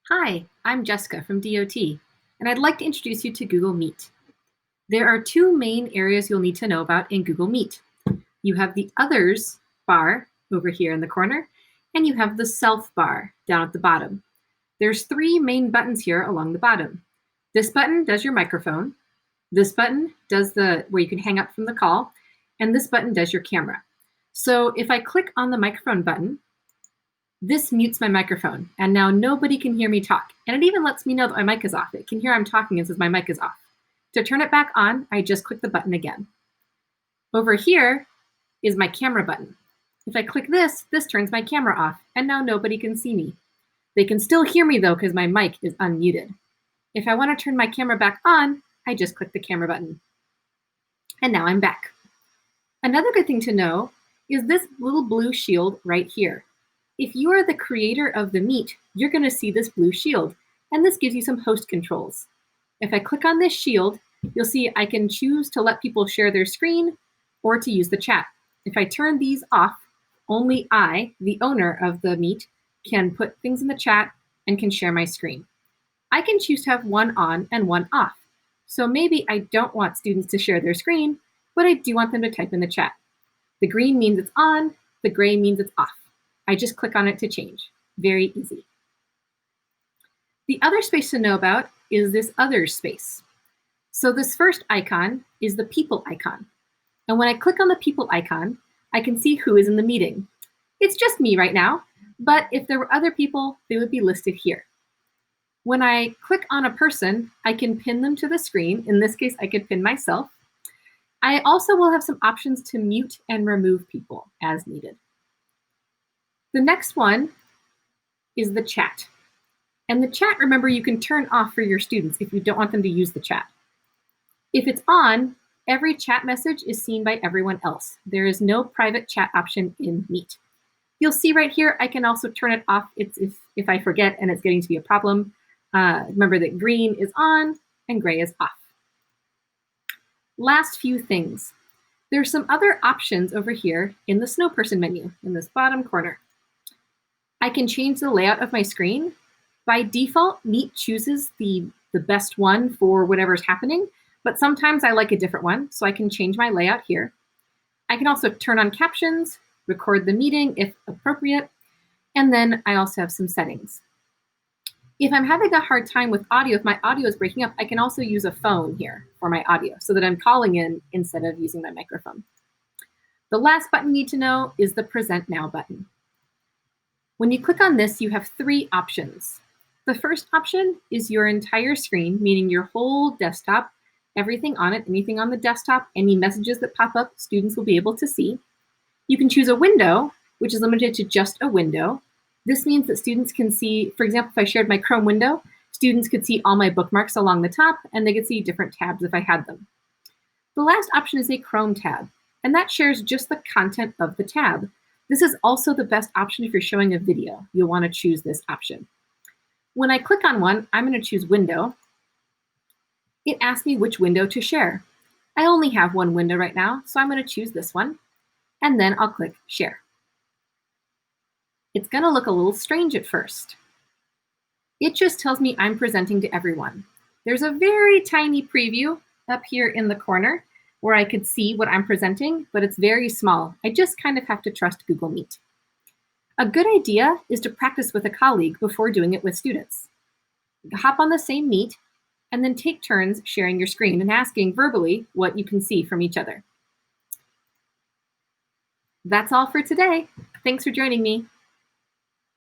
Hi, I'm Jessica from DOT, and I'd like to introduce you to Google Meet. There are two main areas you'll need to know about in Google Meet. You have the Others bar over here in the corner, and you have the Self bar down at the bottom. There's three main buttons here along the bottom. This button does your microphone, this button does where you can hang up from the call, and this button does your camera. So if I click on the microphone button, this mutes my microphone, and now nobody can hear me talk. And it even lets me know that my mic is off. It can hear I'm talking and says my mic is off. To turn it back on, I just click the button again. Over here is my camera button. If I click this turns my camera off, and now nobody can see me. They can still hear me though, because my mic is unmuted. If I want to turn my camera back on, I just click the camera button. And now I'm back. Another good thing to know is this little blue shield right here. If you are the creator of the Meet, you're going to see this blue shield, and this gives you some host controls. If I click on this shield, you'll see I can choose to let people share their screen or to use the chat. If I turn these off, only I, the owner of the Meet, can put things in the chat and can share my screen. I can choose to have one on and one off. So maybe I don't want students to share their screen, but I do want them to type in the chat. The green means it's on, the gray means it's off. I just click on it to change. Very easy. The other space to know about is this Others space. So this first icon is the People icon. And when I click on the People icon, I can see who is in the meeting. It's just me right now, but if there were other people, they would be listed here. When I click on a person, I can pin them to the screen. In this case, I could pin myself. I also will have some options to mute and remove people as needed. The next one is the chat. And the chat, remember, you can turn off for your students if you don't want them to use the chat. If it's on, every chat message is seen by everyone else. There is no private chat option in Meet. You'll see right here, I can also turn it off if I forget and it's getting to be a problem. Remember that green is on and gray is off. Last few things. There's some other options over here in the Snowperson menu in this bottom corner. I can change the layout of my screen. By default, Meet chooses the best one for whatever's happening, but sometimes I like a different one, so I can change my layout here. I can also turn on captions, record the meeting if appropriate, and then I also have some settings. If I'm having a hard time with audio, if my audio is breaking up, I can also use a phone here for my audio so that I'm calling in instead of using my microphone. The last button you need to know is the Present Now button. When you click on this, you have three options. The first option is your entire screen, meaning your whole desktop, everything on it, anything on the desktop, any messages that pop up, students will be able to see. You can choose a window, which is limited to just a window. This means that students can see, for example, if I shared my Chrome window, students could see all my bookmarks along the top, and they could see different tabs if I had them. The last option is a Chrome tab, and that shares just the content of the tab. This is also the best option if you're showing a video. You'll want to choose this option. When I click on one, I'm going to choose Window. It asks me which window to share. I only have one window right now, so I'm going to choose this one, and then I'll click Share. It's going to look a little strange at first. It just tells me I'm presenting to everyone. There's a very tiny preview up here in the corner where I could see what I'm presenting, but it's very small. I just kind of have to trust Google Meet. A good idea is to practice with a colleague before doing it with students. Hop on the same Meet and then take turns sharing your screen and asking verbally what you can see from each other. That's all for today. Thanks for joining me.